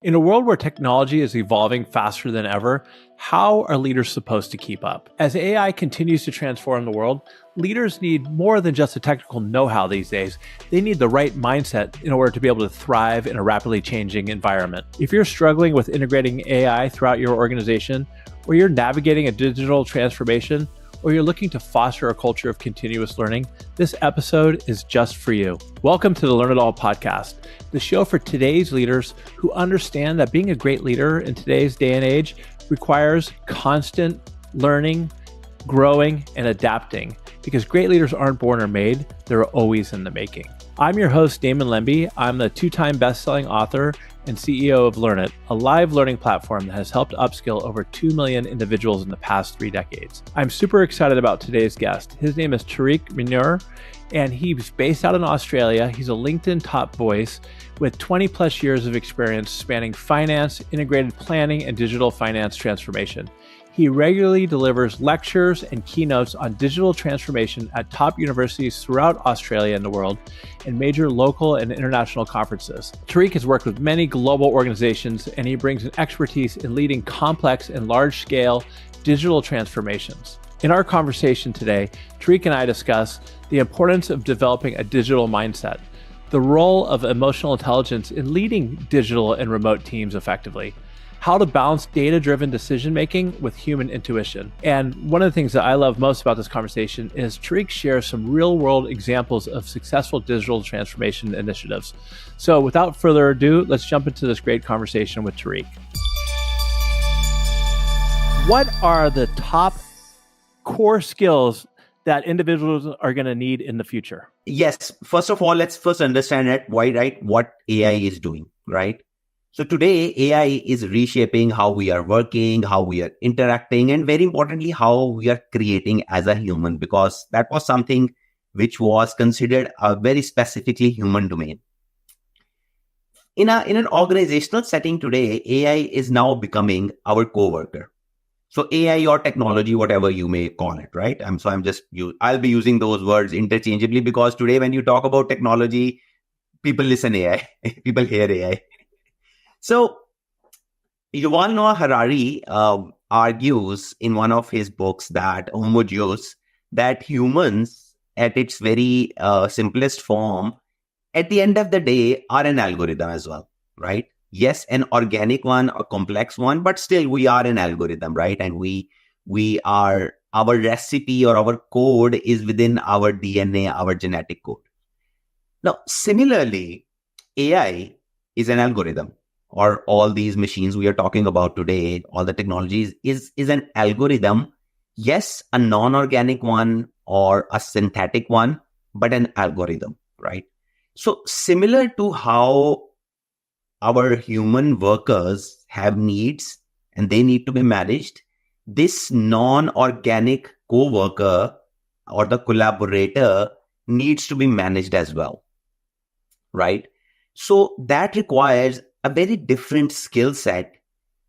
In a world where technology is evolving faster than ever, how are leaders supposed to keep up? As AI continues to transform the world, leaders need more than just a technical know-how these days. They need the right mindset in order to be able to thrive in a rapidly changing environment. If you're struggling with integrating AI throughout your organization, or you're navigating a digital transformation, or you're looking to foster a culture of continuous learning, this episode is just for you. Welcome to the Learn It All podcast, the show for today's leaders who understand that being a great leader in today's day and age requires constant learning, growing, and adapting, because great leaders aren't born or made, they're always in the making. I'm your host, Damon Lembi. I'm the two-time best-selling author and CEO of Learnit, a live learning platform that has helped upskill over 2 million individuals in the past 3 decades. I'm super excited about today's guest. His name is Tariq Munir, and he's based out in Australia. He's a LinkedIn top voice with 20 plus years of experience spanning finance, integrated planning, and digital finance transformation. He regularly delivers lectures and keynotes on digital transformation at top universities throughout Australia and the world, and major local and international conferences. Tariq has worked with many global organizations, and he brings an expertise in leading complex and large-scale digital transformations. In our conversation today, Tariq and I discuss the importance of developing a digital mindset, the role of emotional intelligence in leading digital and remote teams effectively, how to balance data-driven decision-making with human intuition. And one of the things that I love most about this conversation is Tariq shares some real-world examples of successful digital transformation initiatives. So without further ado, let's jump into this great conversation with Tariq. What are the top core skills that individuals are going to need in the future? Yes. First of all, let's first understand what AI is doing, right? So today, AI is reshaping how we are working, how we are interacting, and very importantly, how we are creating as a human, because that was something which was considered a very specifically human domain. In an organizational setting today, AI is now becoming our coworker. So AI or technology, whatever you may call it, right? I'll be using those words interchangeably, because today when you talk about technology, people listen AI, people hear AI. So, Yuval Noah Harari argues in one of his books that homogeneous, that humans at its very simplest form, at the end of the day, are an algorithm as well, right? Yes, an organic one, a complex one, but still we are an algorithm, right? And we are, our recipe or our code is within our DNA, our genetic code. Now, similarly, AI is an algorithm. Or all these machines we are talking about today, all the technologies is an algorithm. Yes, a non-organic one or a synthetic one, but an algorithm, right? So similar to how our human workers have needs and they need to be managed, this non-organic co-worker or the collaborator needs to be managed as well, right? So that requires a very different skill set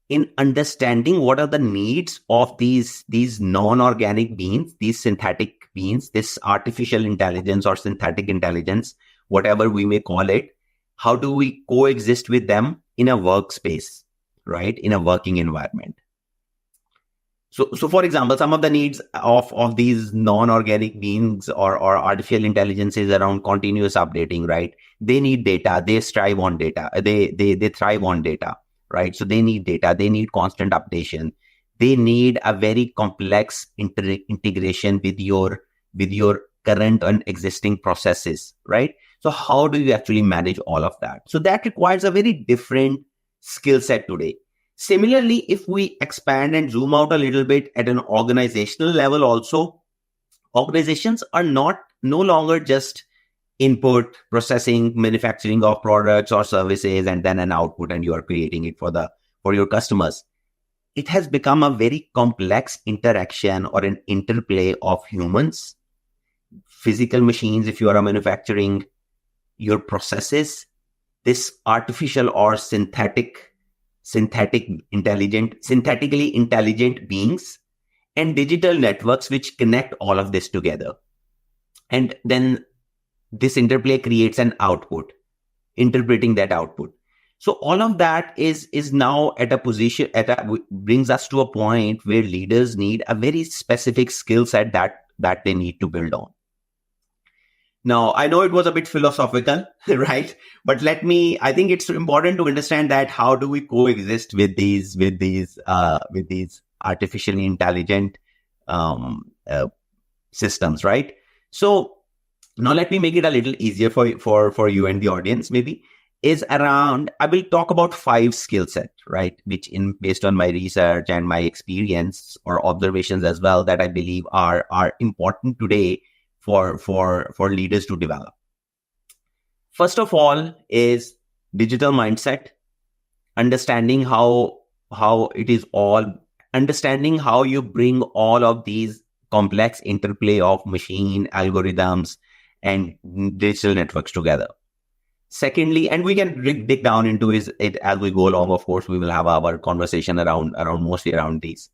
in understanding what are the needs of these non-organic beings, these synthetic beings, this artificial intelligence or synthetic intelligence, whatever we may call it. How do we coexist with them in a workspace, right? In a working environment. So for example, some of the needs of these non-organic beings or artificial intelligences around continuous updating, right? They need data. They strive on data. They thrive on data, right? So they need data. They need constant updation. They need a very complex integration with your current and existing processes, right? So how do you actually manage all of that? So that requires a very different skill set today. Similarly, if we expand and zoom out a little bit at an organizational level also, organizations are no longer just input, processing, manufacturing of products or services, and then an output, and you are creating it for your customers. It has become a very complex interaction or an interplay of humans, physical machines, if you are manufacturing your processes, this artificial or synthetically intelligent beings, and digital networks which connect all of this together. And then this interplay creates an output, interpreting that output. So all of that is now at a position brings us to a point where leaders need a very specific skill set that they need to build on. Now, I know it was a bit philosophical, right? But I think it's important to understand that how do we coexist with these artificially intelligent systems, right? So now let me make it a little easier for you and the audience, maybe. I will talk about 5 skill set, right? Which based on my research and my experience or observations as well, that I believe are important today for leaders to develop. First of all is digital mindset, understanding how you bring all of these complex interplay of machine algorithms and digital networks together. Secondly, and we can dig down into it as we go along. Of course, we will have our conversation mostly around these.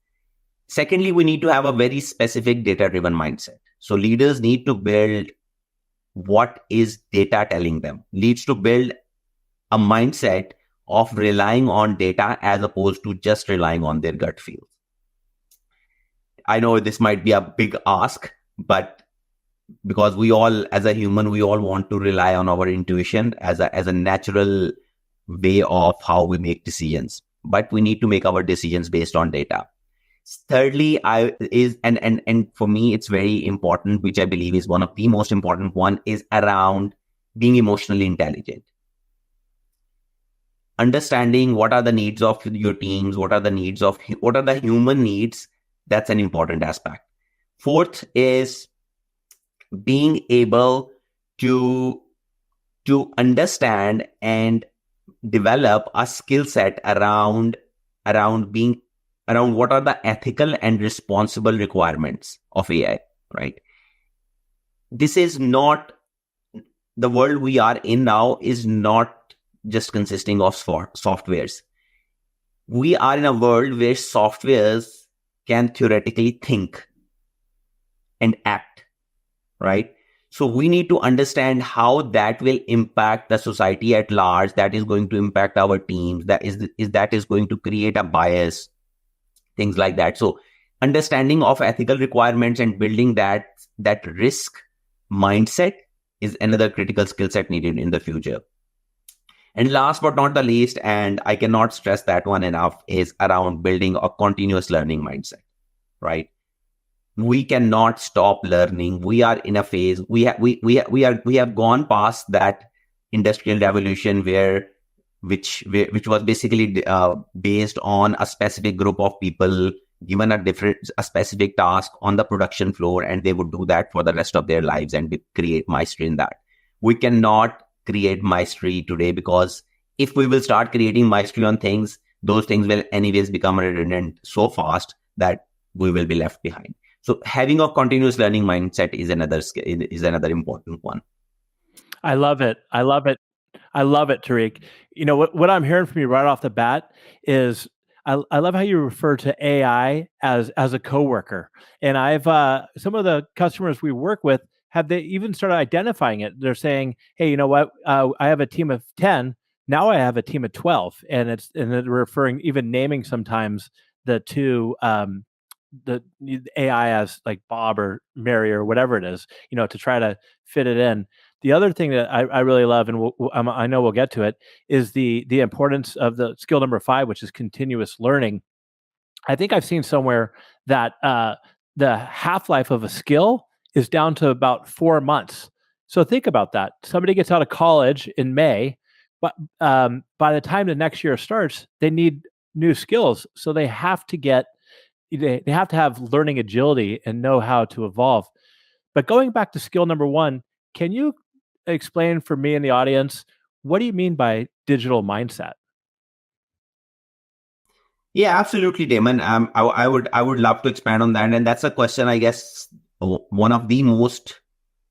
Secondly, we need to have a very specific data-driven mindset. So leaders need to build what is data telling them. Leads to build a mindset of relying on data as opposed to just relying on their gut feel. I know this might be a big ask, but because we all, as a human, we all want to rely on our intuition as a natural way of how we make decisions. But we need to make our decisions based on data. Thirdly, and for me, it's very important, which I believe is one of the most important one, is around being emotionally intelligent. Understanding what are the needs of your teams, what are the human needs. That's an important aspect. Fourth is being able to understand and develop a skill set around what are the ethical and responsible requirements of AI, right? This is not, the world we are in now is not just consisting of softwares. We are in a world where softwares can theoretically think and act, right? So we need to understand how that will impact the society at large, that is going to impact our teams, that is going to create a bias, things like that. So understanding of ethical requirements and building that risk mindset is another critical skill set needed in the future. And last but not the least, and I cannot stress that one enough, is around building a continuous learning mindset, right? We cannot stop learning. We are in a phase, we have gone past that industrial revolution which was basically based on a specific group of people given a specific task on the production floor, and they would do that for the rest of their lives and create mastery in that. We cannot create mastery today, because if we will start creating mastery on things, those things will anyways become redundant so fast that we will be left behind. So having a continuous learning mindset is another important one. I love it, Tariq. You know, what I'm hearing from you right off the bat is I love how you refer to AI as a coworker. And I've some of the customers we work with, have they even started identifying it? They're saying, hey, you know what? I have a team of 10. Now I have a team of 12. And they're referring, even naming sometimes the two, the AI as like Bob or Mary or whatever it is, you know, to try to fit it in. The other thing that I really love, and I know we'll get to it, is the importance of the skill number 5, which is continuous learning. I think I've seen somewhere that the half-life of a skill is down to about 4 months. So think about that. Somebody gets out of college in May, but by the time the next year starts, they need new skills. So they have to have learning agility and know how to evolve. But going back to skill number 1, can you explain for me and the audience, what do you mean by digital mindset? Yeah, absolutely, Damon. I would love to expand on that, and that's a question, I guess, one of the most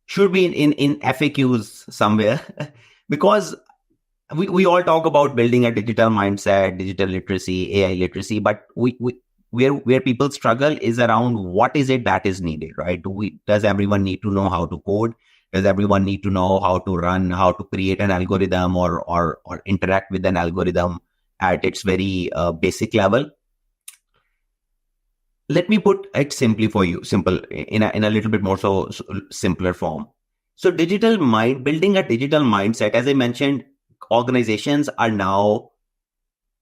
should be in FAQs somewhere, because we all talk about building a digital mindset, digital literacy, AI literacy, but where people struggle is around what is it that is needed, right? Does everyone need to know how to code? Does everyone need to know how to run, how to create an algorithm or interact with an algorithm at its very basic level? Let me put it simply for you, simple in a little bit more so simpler form. So building a digital mindset, as I mentioned, organizations are now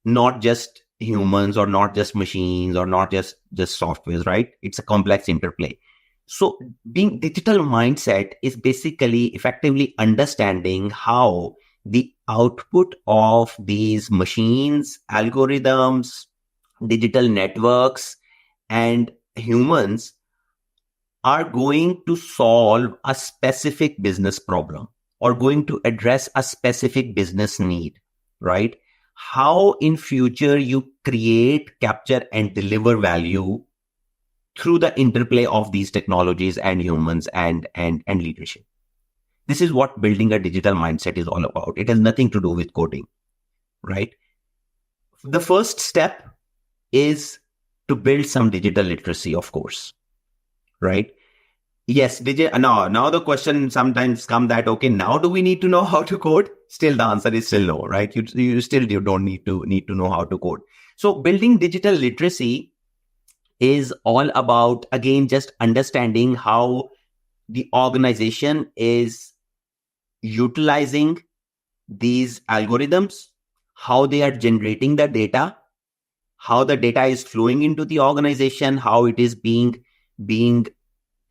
not just humans or not just machines or not just softwares, right? It's a complex interplay. So being digital mindset is basically effectively understanding how the output of these machines, algorithms, digital networks, and humans are going to solve a specific business problem or going to address a specific business need, right? How in future you create, capture, and deliver value through the interplay of these technologies and humans and leadership. This is what building a digital mindset is all about. It has nothing to do with coding, right? The first step is to build some digital literacy, of course, right? Yes, now the question sometimes comes that, okay, now do we need to know how to code? Still, the answer is still no, right? You still don't need to know how to code. So building digital literacy is all about, again, just understanding how the organization is utilizing these algorithms, how they are generating the data, how the data is flowing into the organization, how it is being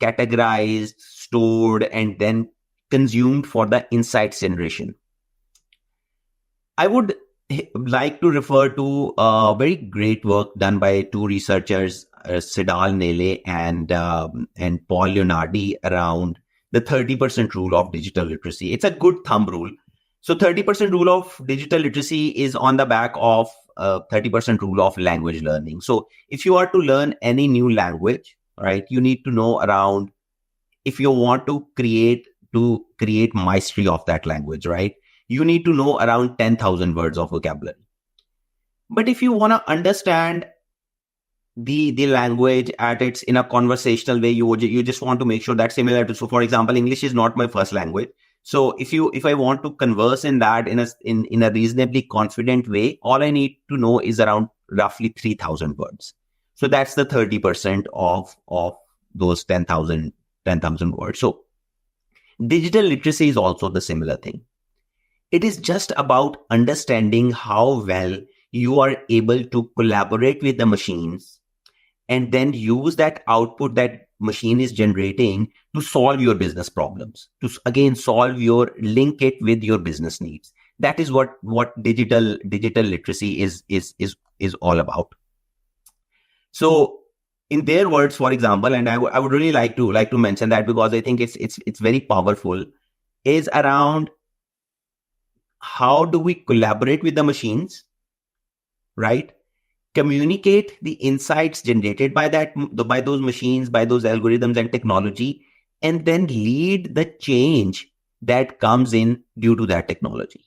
categorized, stored, and then consumed for the insights generation. I would like to refer to very great work done by two researchers, Sidal Nele and Paul Leonardi, around the 30% rule of digital literacy. It's a good thumb rule. So 30% rule of digital literacy is on the back of 30% rule of language learning. So if you are to learn any new language, right, you need to know around, if you want to create mastery of that language, right, you need to know around 10,000 words of vocabulary. But if you want to understand the language at its in a conversational way, you just want to make sure that's similar to, so for example, English is not my first language. So if I want to converse in that in a reasonably confident way, all I need to know is around roughly 3,000 words. So that's the 30% of those 10,000 words. So digital literacy is also the similar thing. It is just about understanding how well you are able to collaborate with the machines and then use that output that machine is generating to solve your business problems, to again link it with your business needs. That is what digital literacy is all about. So in their words, for example, and I would really like to mention that because I think it's very powerful, is around how do we collaborate with the machines, right? Communicate the insights generated by those machines, by those algorithms and technology, and then lead the change that comes in due to that technology.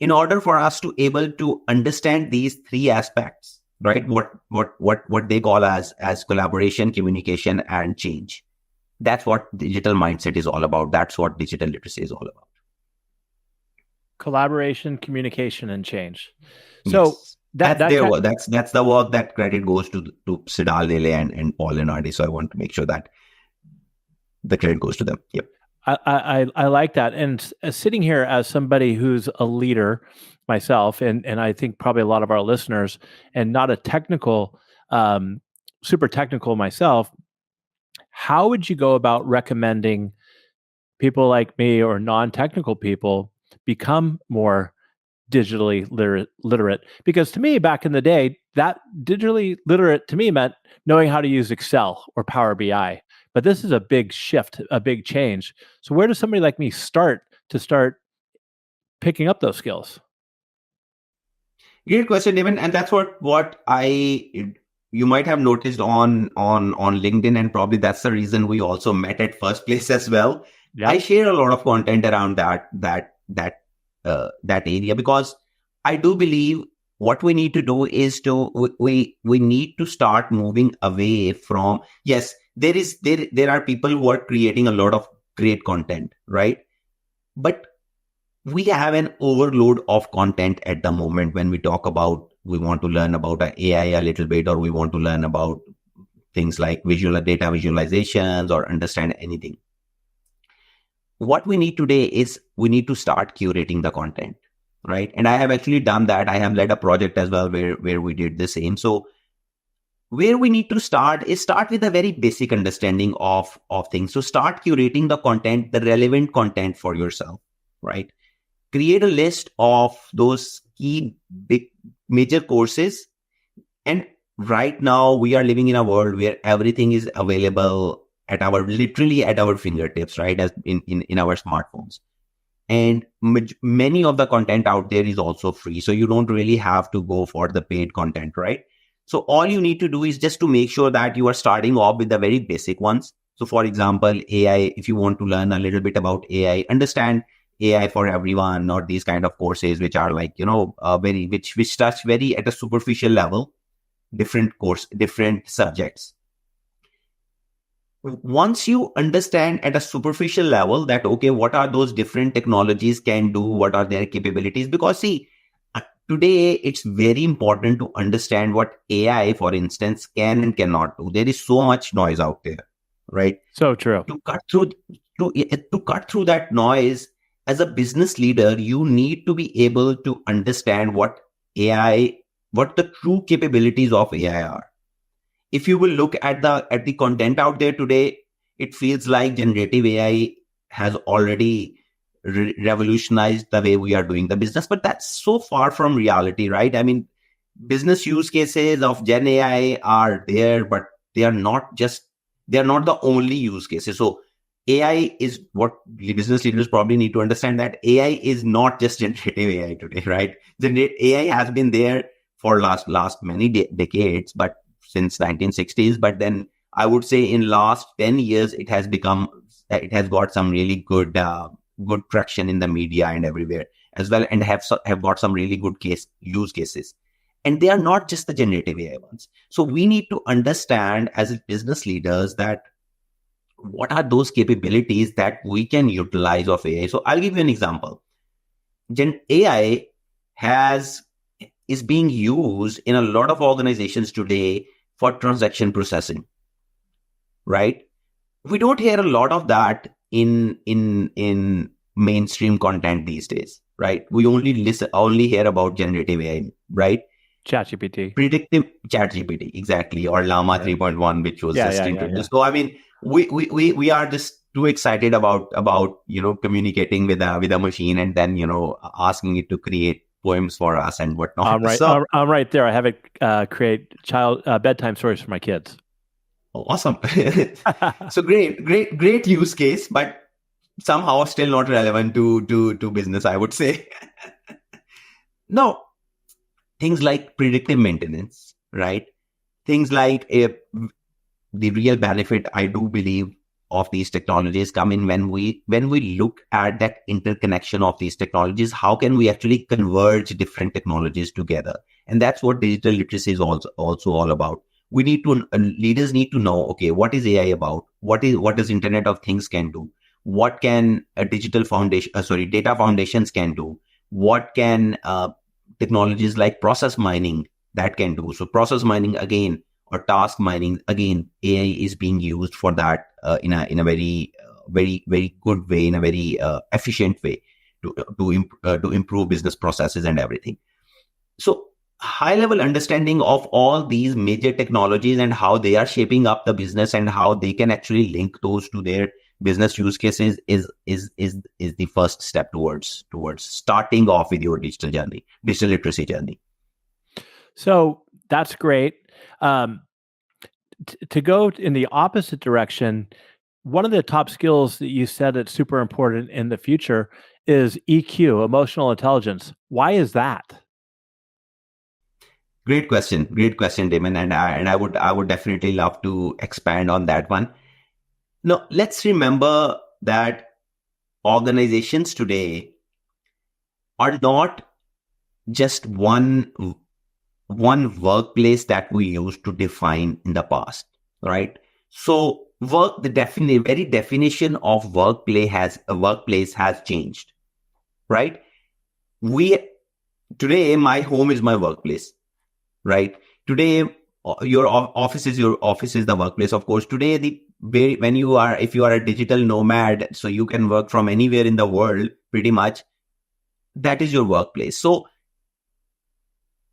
In order for us to able to understand these three aspects, right? What they call as collaboration, communication, and change. That's what digital mindset is all about. That's what digital literacy is all about. Collaboration, communication, and change. So yes. That's the work that credit goes to Sidal Nele and Paul Leonardi. So I want to make sure that the credit goes to them. Yep. I like that. And sitting here as somebody who's a leader myself, and I think probably a lot of our listeners, and not a technical, super technical myself, how would you go about recommending people like me or non-technical people become more digitally literate? Because to me, back in the day, that digitally literate to me meant knowing how to use Excel or Power BI. But this is a big shift, a big change. So where does somebody like me start picking up those skills? Great question, Damon. And that's what you might have noticed on LinkedIn, and probably that's the reason we also met at first place as well. Yeah. I share a lot of content around that area, because I do believe what we need to do is we need to start moving away from, yes, there are people who are creating a lot of create content, right? But we have an overload of content at the moment when we talk about, we want to learn about AI a little bit, or we want to learn about things like visual data visualizations or understand anything. What we need today is we need to start curating the content, right? And I have actually done that. I have led a project as well where we did the same. So where we need to start is start with a very basic understanding of things. So start curating the content, the relevant content for yourself, right? Create a list of those key big major courses. And right now we are living in a world where everything is available literally at our fingertips, right? As in our smartphones. And many of the content out there is also free. So you don't really have to go for the paid content, right? So all you need to do is just to make sure that you are starting off with the very basic ones. So for example, AI, if you want to learn a little bit about AI, understand AI for everyone, or these kind of courses, which are like, which touch very at a superficial level, different subjects. Once you understand at a superficial level that, okay, what are those different technologies can do, what are their capabilities? Because see, today it's very important to understand what AI, for instance, can and cannot do. There is so much noise out there, right? So true. To cut through that noise, as a business leader, you need to be able to understand what the true capabilities of AI are. If you will look at the content out there today, it feels like generative AI has already revolutionized the way we are doing the business, but that's so far from reality, right? I mean, business use cases of Gen AI are there, but they are not the only use cases. So AI is what business leaders probably need to understand, that AI is not just generative AI today, right? AI has been there for last many decades, but since 1960s. But then I would say in last 10 years, it has got some really good traction in the media and everywhere as well, and have got some really good use cases. And they are not just the generative AI ones. So we need to understand as business leaders that what are those capabilities that we can utilize of AI. So I'll give you an example. AI is being used in a lot of organizations today for transaction processing, right? We don't hear a lot of that in mainstream content these days, right? We only hear about generative AI, right? ChatGPT. Predictive ChatGPT, exactly, or Llama 3.1, which was just introduced. So I mean, we are just too excited about communicating with a machine, and then asking it to create poems for us and whatnot. I'm right there. I have it create bedtime stories for my kids. Awesome. So great use case, but somehow still not relevant to business, I would say. No, things like predictive maintenance, right? Things like the real benefit, I do believe, of these technologies come in when we look at that interconnection of these technologies. How can we actually converge different technologies together? And that's what digital literacy is also all about. Leaders need to know, okay, what is AI about? What does Internet of Things can do? What can a data foundations can do? What can technologies like process mining that can do? So process mining again, or task mining again, AI is being used for that in a very very good way, in a very efficient way to improve business processes and everything. So high level understanding of all these major technologies and how they are shaping up the business and how they can actually link those to their business use cases is the first step towards starting off with your digital literacy journey. So that's great. To go in the opposite direction, one of the top skills that you said that's super important in the future is EQ, emotional intelligence. Why is that? Great question, Damon. And I would definitely love to expand on that one. Now, let's remember that organizations today are not just one workplace that we used to define in the past, right? So very definition of workplace has changed, right? Today, my home is my workplace, right? Today, your office is the workplace. Of course, today, if you are a digital nomad, so you can work from anywhere in the world, pretty much, that is your workplace. So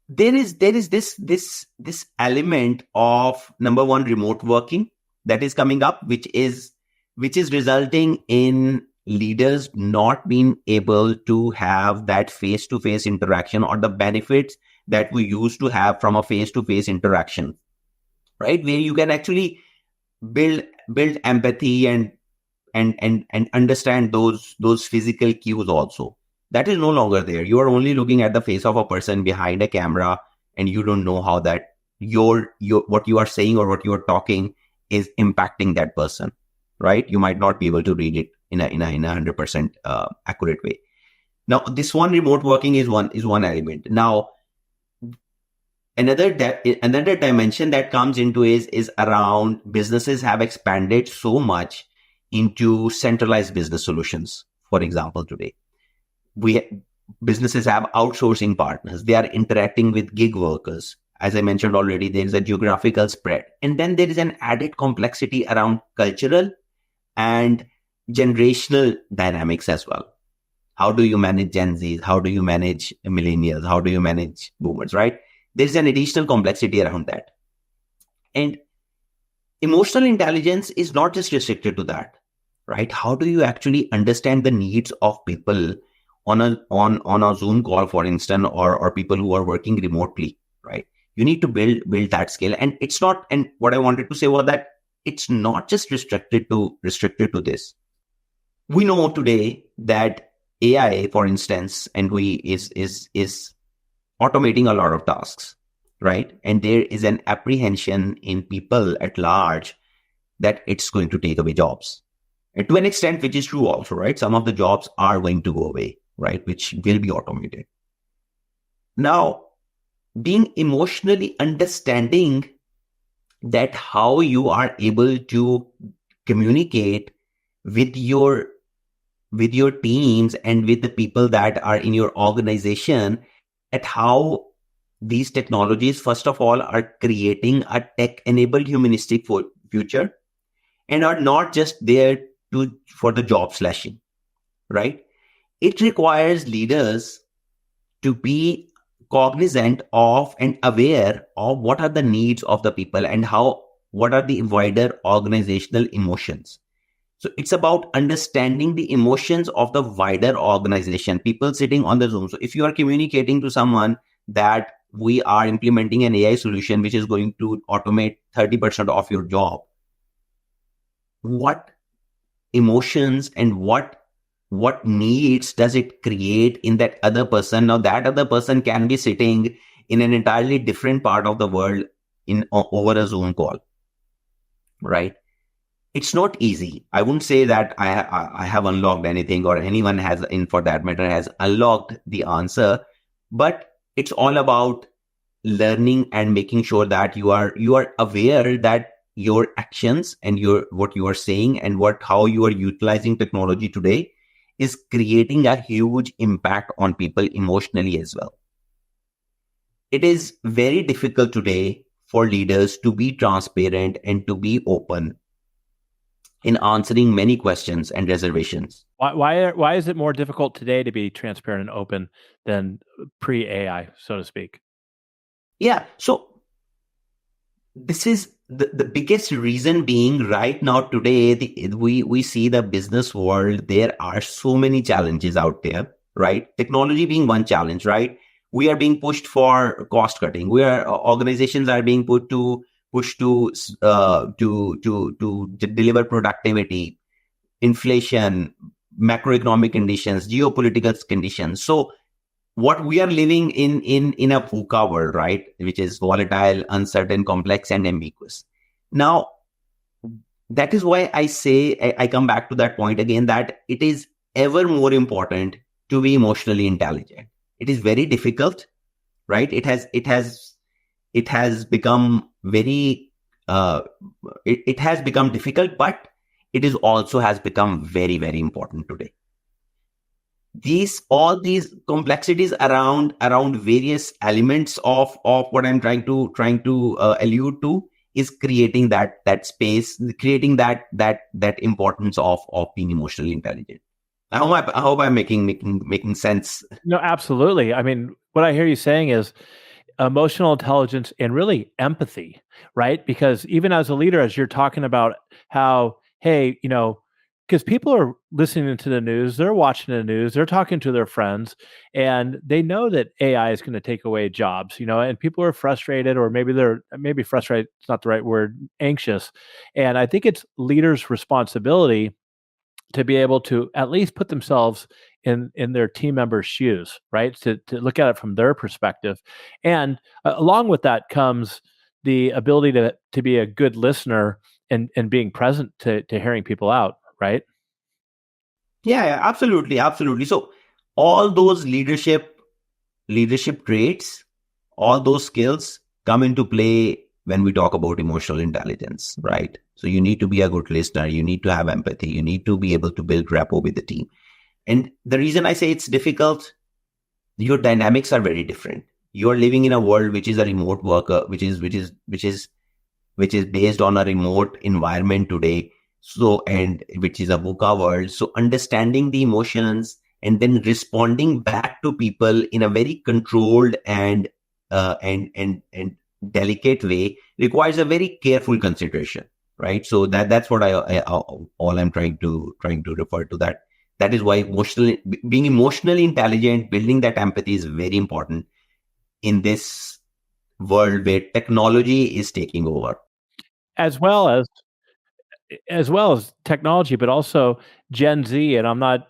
there is this element of, number one, remote working that is coming up, which is resulting in leaders not being able to have that face-to-face interaction or the benefits that we used to have from a face-to-face interaction, right? Where you can actually build empathy and understand those physical cues also. That is no longer there. You are only looking at the face of a person behind a camera, and you don't know how that your what you are saying or what you are talking is impacting that person, right? You might not be able to read it in a 100% accurate way. Now, this one, remote working is one element. Now, another dimension that comes into is around businesses have expanded so much into centralized business solutions. For example, today, businesses have outsourcing partners. They are interacting with gig workers. As I mentioned already, there is a geographical spread. And then there is an added complexity around cultural and generational dynamics as well. How do you manage Gen Zs? How do you manage millennials? How do you manage boomers, right? There's an additional complexity around that. And emotional intelligence is not just restricted to that, right? How do you actually understand the needs of people on a Zoom call, for instance, or people who are working remotely, right? You need to build that skill. And it's not, and what I wanted to say was that it's not just restricted to this. We know today that AI, for instance, is automating a lot of tasks, right? And there is an apprehension in people at large that it's going to take away jobs. And to an extent, which is true also, right? Some of the jobs are going to go away, right? Which will be automated. Now, being emotionally understanding that how you are able to communicate with your teams and with the people that are in your organization, at how these technologies, first of all, are creating a tech-enabled humanistic future and are not just there for the job slashing, right? It requires leaders to be cognizant of and aware of what are the needs of the people and what are the wider organizational emotions. So it's about understanding the emotions of the wider organization, people sitting on the Zoom. So if you are communicating to someone that we are implementing an AI solution which is going to automate 30% of your job, what emotions and what needs does it create in that other person? Now, that other person can be sitting in an entirely different part of the world over a Zoom call, right? It's not easy. I wouldn't say that I have unlocked anything, or anyone has, for that matter, has unlocked the answer, but it's all about learning and making sure that you are aware that your actions and what you are saying and how you are utilizing technology today is creating a huge impact on people emotionally as well. It is very difficult today for leaders to be transparent and to be open in answering many questions and reservations. Why is it more difficult today to be transparent and open than pre-AI, so to speak? Yeah, so this is the biggest reason being right now today, we see the business world, there are so many challenges out there, right? Technology being one challenge, right? We are being pushed for cost cutting. Organizations are being pushed to deliver productivity, inflation, macroeconomic conditions, geopolitical conditions. So what we are living in a VUCA world, right? Which is volatile, uncertain, complex, and ambiguous. Now, that is why I say, I come back to that point again, that it is ever more important to be emotionally intelligent. It is very difficult, right? It has become very uh, it has become difficult, but it is also has become very, very important today. All these complexities around various elements of what I'm trying to allude to is creating that space, creating that importance of being emotionally intelligent. I hope I'm making sense. No, absolutely. I mean, what I hear you saying is emotional intelligence and really empathy, right? Because even as a leader, as you're talking about how, hey, because people are listening to the news, they're watching the news, they're talking to their friends, and they know that AI is going to take away jobs, and people are frustrated, or maybe frustrated, it's not the right word, anxious. And I think it's leaders' responsibility to be able to at least put themselves in their team members' shoes, right? To look at it from their perspective. And along with that comes the ability to be a good listener and being present to hearing people out, right? Yeah, absolutely. So all those leadership traits, all those skills come into play when we talk about emotional intelligence, right? So you need to be a good listener, you need to have empathy, you need to be able to build rapport with the team. And the reason I say it's difficult, your dynamics are very different. You're living in a world which is a remote worker, which is based on a remote environment today. So, and which is a VUCA world. So understanding the emotions and then responding back to people in a very controlled and delicate way requires a very careful consideration, right? So that's what all I'm trying to refer to. That is why being emotionally intelligent, building that empathy is very important in this world where technology is taking over. As well as technology, but also Gen Z. And I'm not,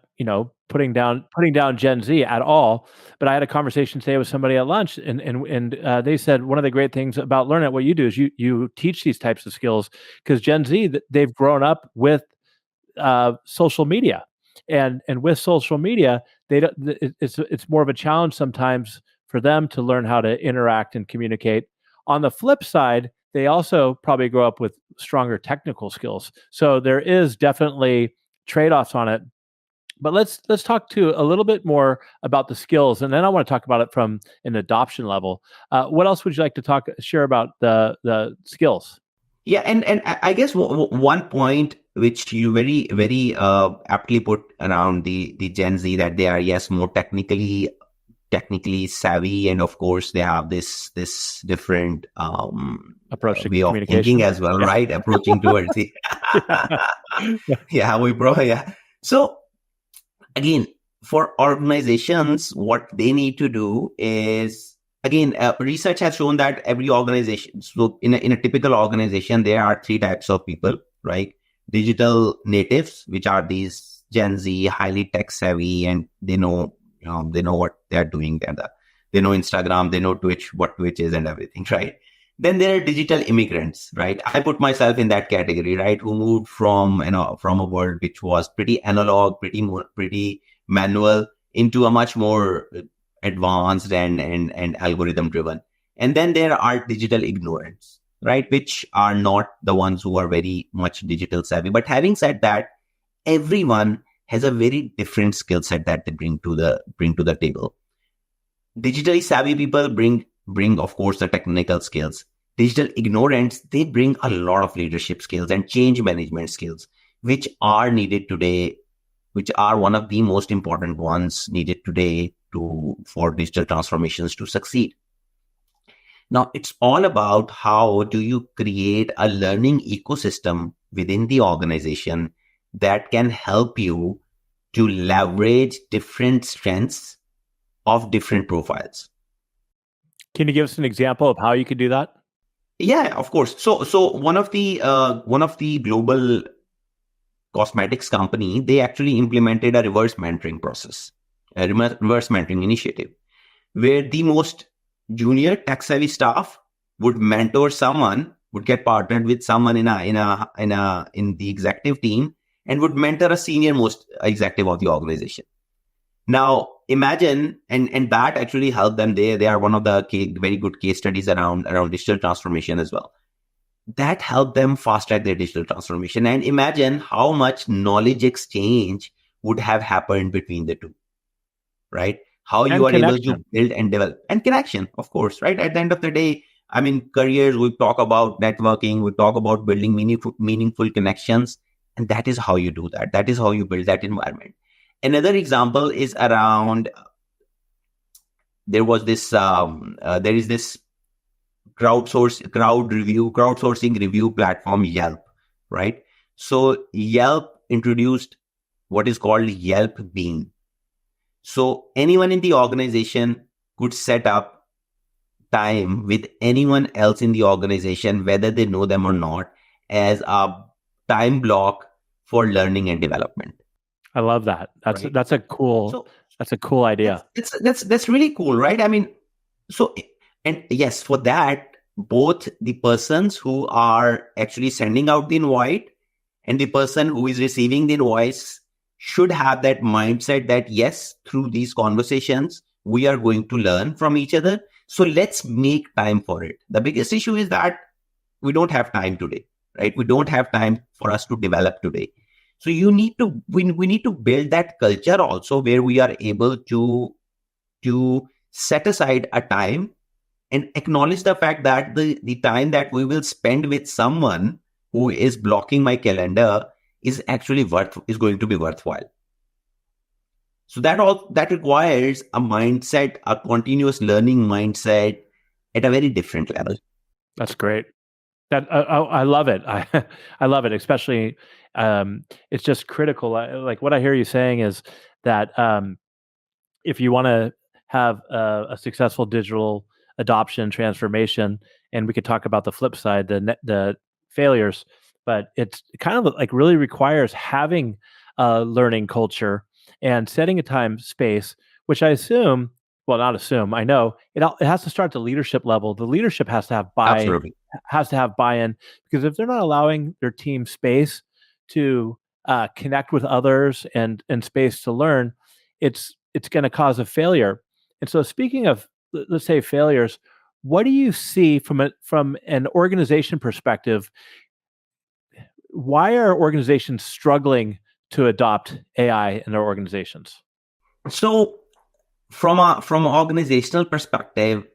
putting down Gen Z at all. But I had a conversation today with somebody at lunch, and they said one of the great things about Learnit, what you do is you teach these types of skills, because Gen Z, they've grown up with social media, and with social media, it's more of a challenge sometimes for them to learn how to interact and communicate. On the flip side, they also probably grow up with stronger technical skills. So there is definitely trade-offs on it. But let's talk to a little bit more about the skills, and then I want to talk about it from an adoption level. What else would you like to share about the skills? Yeah, and I guess one point which you very, very aptly put around the Gen Z, that they are, yes, more technically savvy, and of course they have this different Approach to way of communication thinking as well, Yeah. right? Approaching towards it. Yeah. So again, for organizations, what they need to do is, again, research has shown that every organization, so in a typical organization, there are three types of people, right? Digital natives, which are these Gen Z, highly tech savvy, and they know what they're doing. They know Instagram, they know Twitch, what Twitch is and everything, right? Then there are digital immigrants, right? I put myself in that category, right? Who moved from a world which was pretty analog, pretty manual, into a much more advanced and algorithm driven. And then there are digital ignorants, right? Which are not the ones who are very much digital savvy. But having said that, everyone has a very different skill set that they bring to the table. Digitally savvy people bring, of course, the technical skills. Digital ignorants, they bring a lot of leadership skills and change management skills, which are needed today, which are one of the most important ones needed today for digital transformations to succeed. Now, it's all about how do you create a learning ecosystem within the organization that can help you to leverage different strengths of different profiles. Can you give us an example of how you could do that? Yeah, of course. So one of the global cosmetics company, they actually implemented a reverse mentoring process, a reverse mentoring initiative, where the most junior tech savvy staff would mentor someone, would get partnered with someone in the executive team, and would mentor a senior most executive of the organization. Now imagine, and that actually helped them. They are one of the very good case studies around digital transformation as well. that helped them fast track their digital transformation. And imagine how much knowledge exchange would have happened between the two, right? How you And are able to connection. build and develop, and connection, of course, right? At the end of the day, I mean, careers, we talk about networking, we talk about building meaningful connections. And that is how you do that. That is how you build that environment. Another example is around, there is this crowdsourcing review platform, Yelp, right? So Yelp introduced what is called Yelp Beam. So anyone in the organization could set up time with anyone else in the organization, whether they know them or not, as a time block for learning and development. I love that. Right. That's a cool idea. That's really cool, right? I mean, so, and yes, for that, both the persons who are actually sending out the invite and the person who is receiving the invoice should have that mindset that, yes, through these conversations, we are going to learn from each other. So let's make time for it. The biggest issue is that we don't have time today, right? We don't have time for us to develop today. So we need to build that culture also, where we are able to set aside a time and acknowledge the fact that the time that we will spend with someone who is blocking my calendar is going to be worthwhile. So that requires a mindset, a continuous learning mindset at a very different level. That's great. I love it. I love it. Especially, it's just critical. Like what I hear you saying is that if you want to have a successful digital adoption transformation, and we could talk about the flip side, the failures, but it's kind of like really requires having a learning culture and setting a time space, which I assume, well, not assume, I know it has to start at the leadership level. The leadership has to have Absolutely. buy-in, because if they're not allowing their team space to connect with others and space to learn, it's going to cause a failure. And so, speaking of, let's say, failures, what do you see from an organization perspective? Why are organizations struggling to adopt AI in their organizations? So from an organizational perspective,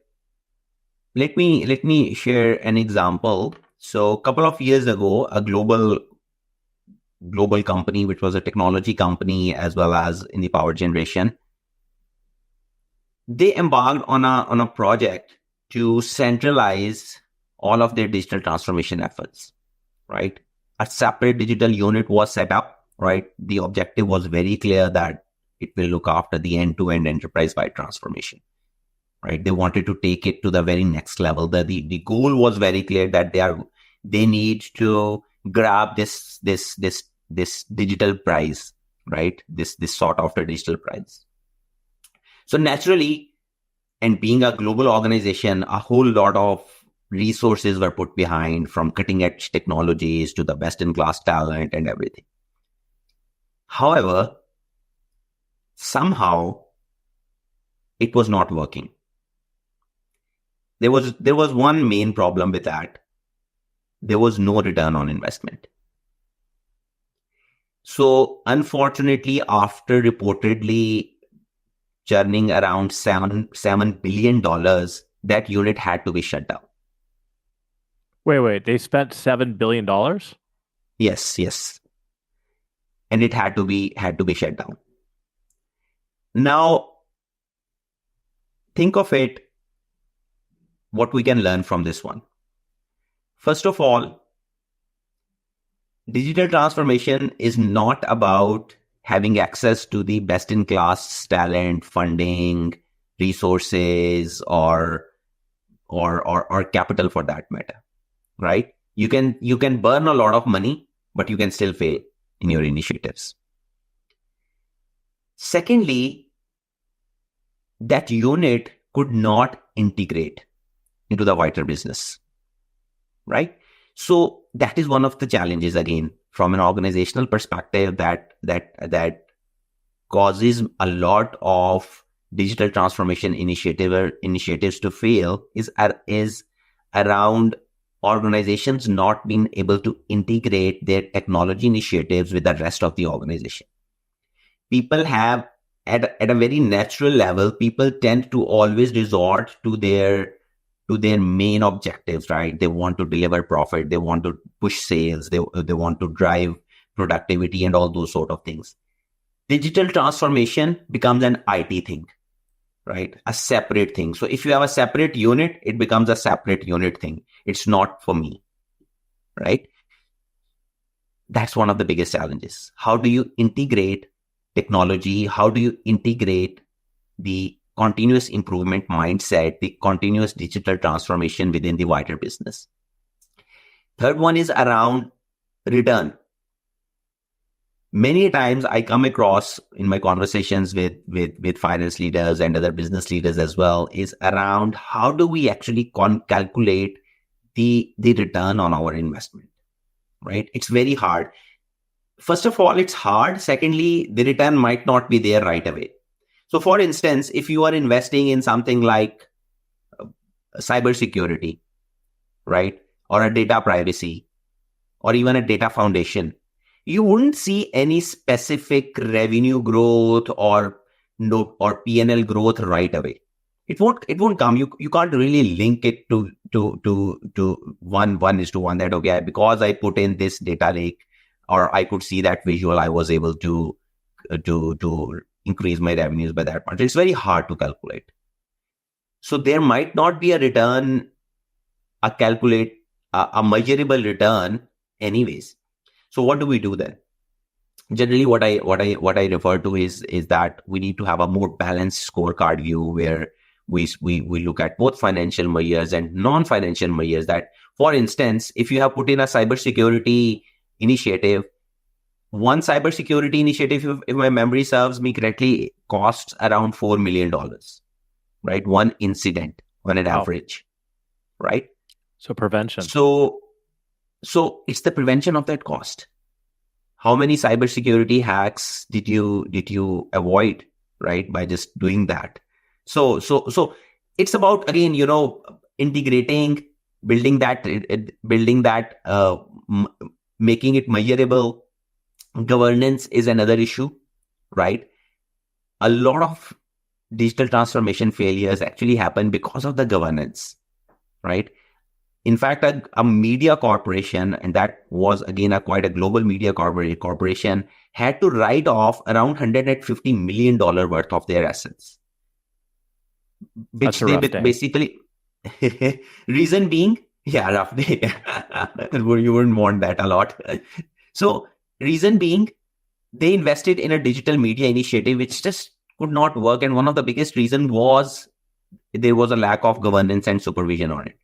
let me share an example. So a couple of years ago, a global company, which was a technology company as well as in the power generation, they embarked on a project to centralize all of their digital transformation efforts, right? A separate digital unit was set up, right? The objective was very clear that it will look after the end-to-end enterprise-wide transformation, right? They wanted to take it to the very next level. The goal was very clear that they need to grab this digital prize, right? This sought after digital prize. So naturally, and being a global organization, a whole lot of resources were put behind, from cutting edge technologies to the best in class talent and everything. However, somehow it was not working. There was one main problem with that. There was no return on investment. So unfortunately, after reportedly churning around $7 billion, that unit had to be shut down. Wait, they spent $7 billion? Yes. And it had to be shut down. Now, think of it, what we can learn from this one. First of all, digital transformation is not about having access to the best-in-class talent, funding, resources, or capital for that matter, right? You can burn a lot of money, but you can still fail in your initiatives. Secondly, that unit could not integrate into the wider business, right? So that is one of the challenges, again, from an organizational perspective, that causes a lot of digital transformation initiatives to fail, is around organizations not being able to integrate their technology initiatives with the rest of the organization. People have, at a very natural level, people tend to always resort to their main objectives, right? They want to deliver profit, they want to push sales, they want to drive productivity and all those sort of things. Digital transformation becomes an IT thing, right? A separate thing. So if you have a separate unit, it becomes a separate unit thing. It's not for me, right? That's one of the biggest challenges. How do you integrate technology? How do you integrate the continuous improvement mindset, the continuous digital transformation within the wider business? Third one is around return. Many times I come across in my conversations with finance leaders and other business leaders as well, is around how do we actually calculate the return on our investment, right? It's very hard. First of all, it's hard. Secondly, the return might not be there right away. So for instance, if you are investing in something like cybersecurity, right? Or a data privacy, or even a data foundation, you wouldn't see any specific revenue growth or P&L growth right away. It won't come. You can't really link it to 1:1 that, okay, because I put in this data lake, or I could see that visual, I was able to increase my revenues by that much. It's very hard to calculate. So there might not be a return, a measurable return anyways. So what do we do then? Generally, what I refer to is that we need to have a more balanced scorecard view where we look at both financial measures and non-financial measures. That, for instance, if you have put in a cybersecurity initiative, one cybersecurity initiative, if my memory serves me correctly, costs around $4 million, right? One incident on an average, right? So prevention. So it's the prevention of that cost. How many cybersecurity hacks did you avoid, right, by just doing that? So it's about, again, integrating, building that, making it measurable. Governance is another issue, right? A lot of digital transformation failures actually happen because of the governance, right? In fact, a media corporation, and that was again quite a global media corporation, had to write off around $150 million worth of their assets. Which they basically, reason being, rough day. You wouldn't want that a lot. So reason being, they invested in a digital media initiative which just could not work. And one of the biggest reasons was there was a lack of governance and supervision on it.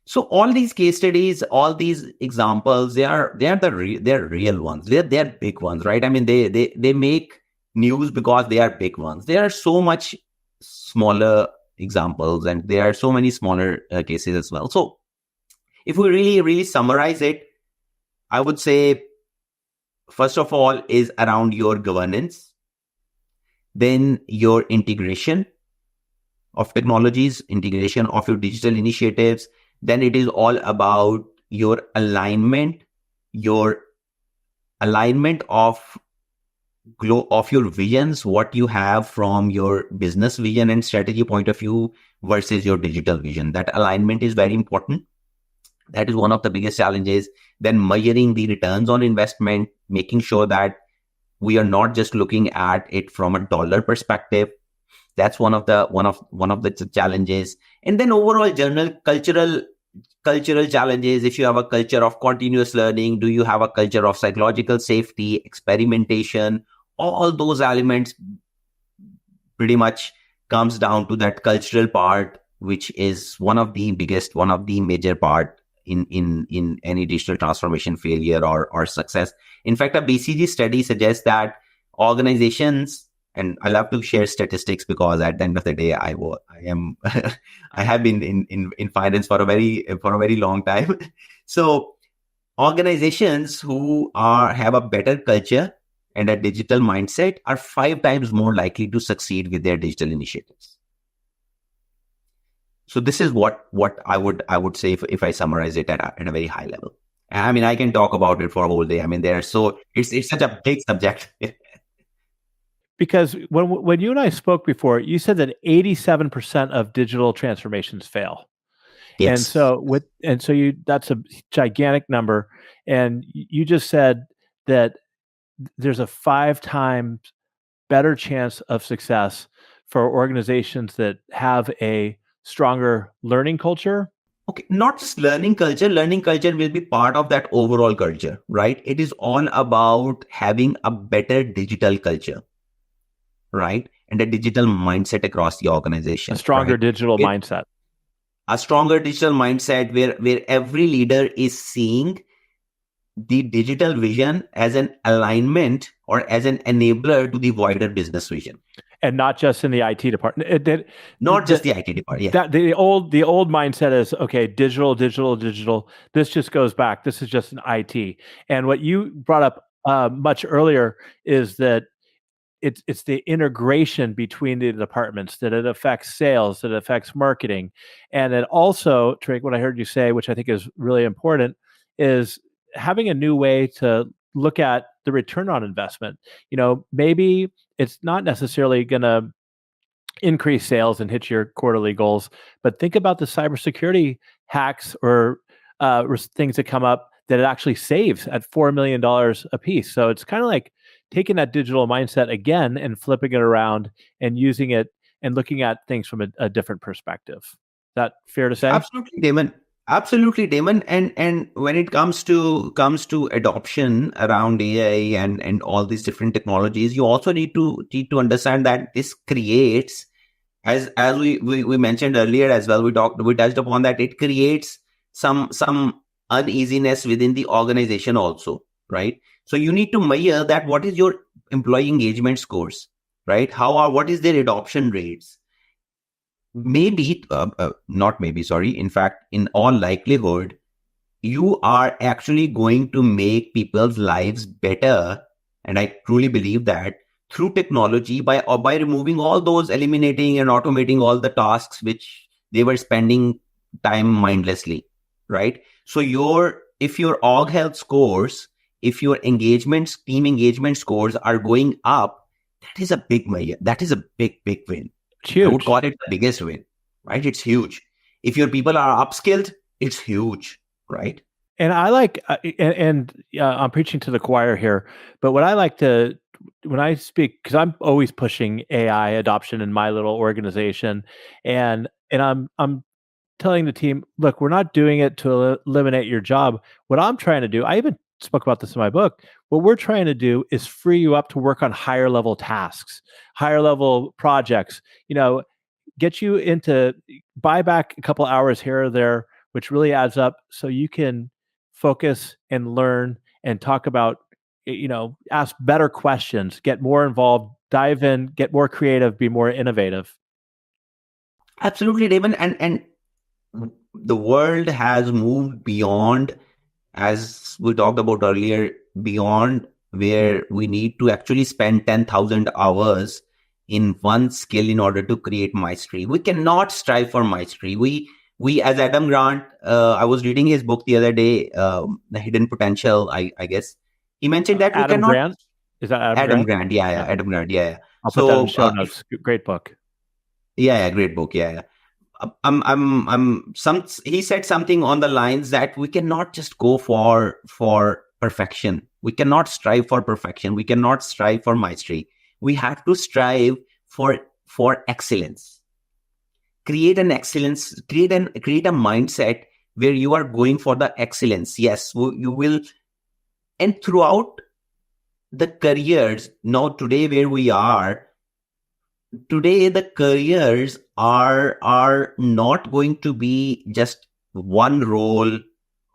So all these case studies, all these examples, they're real ones. They're big ones, right? I mean, they make news because they are big ones. There are so much smaller examples, and there are so many smaller cases as well. So if we really, really summarize it, I would say, first of all, is around your governance, then your integration of technologies, integration of your digital initiatives. Then it is all about your alignment of your visions, what you have from your business vision and strategy point of view versus your digital vision. That alignment is very important. That is one of the biggest challenges. Then measuring the returns on investment, making sure that we are not just looking at it from a dollar perspective. That's one of the challenges. And then overall general cultural challenges. If you have a culture of continuous learning, do you have a culture of psychological safety, experimentation? All those elements pretty much comes down to that cultural part, which is one of the major part in any digital transformation failure or success. In fact, a BCG study suggests that organizations, and I love to share statistics because at the end of the day, I have been in finance for a very long time. So organizations who have a better culture and a digital mindset are 5 times more likely to succeed with their digital initiatives. So this is what I would say if I summarize it at a very high level. I mean, I can talk about it for a whole day. I mean, it's such a big subject. Because when you and I spoke before, you said that 87% of digital transformations fail. And Yes. so that's a gigantic number. And you just said that there's a 5 times better chance of success for organizations that have a stronger learning culture. Okay, not just learning culture. Learning culture will be part of that overall culture, right? It is all about having a better digital culture, right? And a digital mindset across the A organization, stronger right? digital Where mindset. a stronger digital mindset where every leader is seeing the digital vision as an alignment or as an enabler to the wider business vision. And not just in the IT department. Not just the IT department. Yeah. That the old mindset is, okay, digital. This just goes back. This is just an IT. And what you brought up much earlier is that it's the integration between the departments, that it affects sales, that it affects marketing. And it also, Tariq, what I heard you say, which I think is really important, is having a new way to look at the return on investment. Maybe it's not necessarily going to increase sales and hit your quarterly goals, but think about the cybersecurity hacks or things that come up that it actually saves at $4 million a piece. So it's kind of like taking that digital mindset again and flipping it around and using it and looking at things from a different perspective. Is that fair to say? Absolutely, Damon. Absolutely, Damon. And when it comes to adoption around AI and all these different technologies, you also need to understand that this creates, as we mentioned earlier as well, we touched upon that, it creates some uneasiness within the organization also, right? So you need to measure that what is your employee engagement scores, right? What is their adoption rates? Not maybe, sorry. In fact, in all likelihood, you are actually going to make people's lives better. And I truly believe that through technology, by removing all those, eliminating and automating all the tasks which they were spending time mindlessly, right? So if your org health scores, if your team engagement scores are going up, that is a big win. It's huge. I would call it the biggest win, right? It's huge. If your people are upskilled, it's huge, right? And I like, I'm preaching to the choir here, but what I like to, when I speak, because I'm always pushing AI adoption in my little organization, and I'm telling the team, look, we're not doing it to eliminate your job. What I'm trying to do, I even spoke about this in my book. What we're trying to do is free you up to work on higher level tasks, higher level projects. Get you into buy back a couple hours here or there, which really adds up, so you can focus and learn and talk about, ask better questions, get more involved, dive in, get more creative, be more innovative. Absolutely, Damon. And the world has moved beyond, as we talked about earlier, beyond where we need to actually spend 10,000 hours in one skill in order to create mastery. We cannot strive for mastery. We as Adam Grant, I was reading his book the other day, The Hidden Potential, I guess. He mentioned that Adam Grant? Is that Adam Grant? Grant, yeah, Adam Grant, yeah. I'll put that in the show notes. Great book. Yeah, great book, yeah. He said something on the lines that we cannot just go for perfection. We cannot strive for perfection. We cannot strive for mastery. We have to strive for excellence. Create an excellence, create a mindset where you are going for the excellence. Yes, you will. And throughout the careers, now today where we are, today the careers are not going to be just one role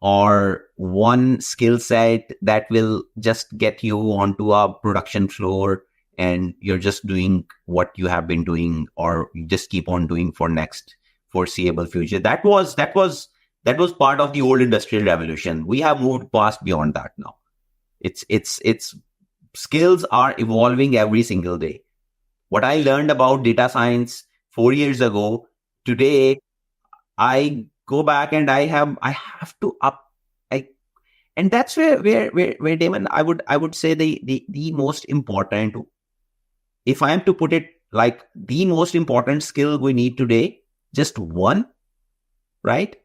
or one skill set that will just get you onto a production floor and you're just doing what you have been doing or you just keep on doing for next foreseeable future. That was part of the old industrial revolution. We have moved past beyond that now. It's skills are evolving every single day. What I learned about data science 4 years ago, today I go back and I have to up. And that's where Damon, I would say the most important, if I am to put it like the most important skill we need today, just one, right?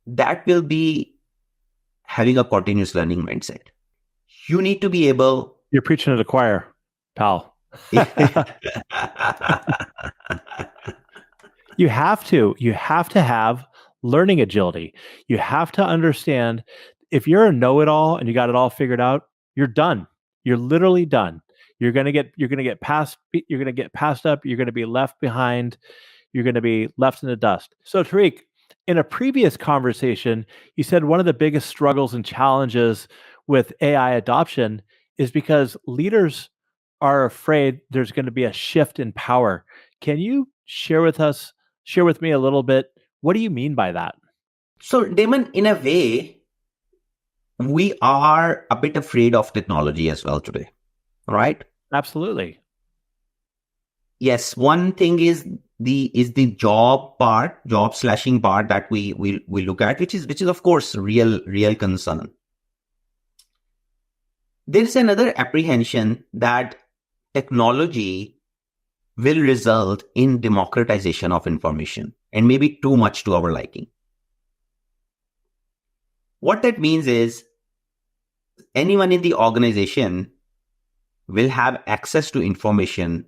That will be having a continuous learning mindset. You need to be able. You're preaching to the choir, pal. You have to have learning agility. You have to understand, if you're a know-it-all and you got it all figured out, you're done. You're literally done. You're going to get passed up. You're going to be left behind. You're going to be left in the dust. So Tariq, in a previous conversation, you said one of the biggest struggles and challenges with AI adoption is because leaders are afraid there's going to be a shift in power. Can you share with me a little bit, what do you mean by that? So, Damon, in a way, we are a bit afraid of technology as well today, right? Absolutely. Yes, one thing is the job slashing part that we look at, which is of course real concern. There's another apprehension that technology will result in democratization of information and maybe too much to our liking. What that means is anyone in the organization will have access to information.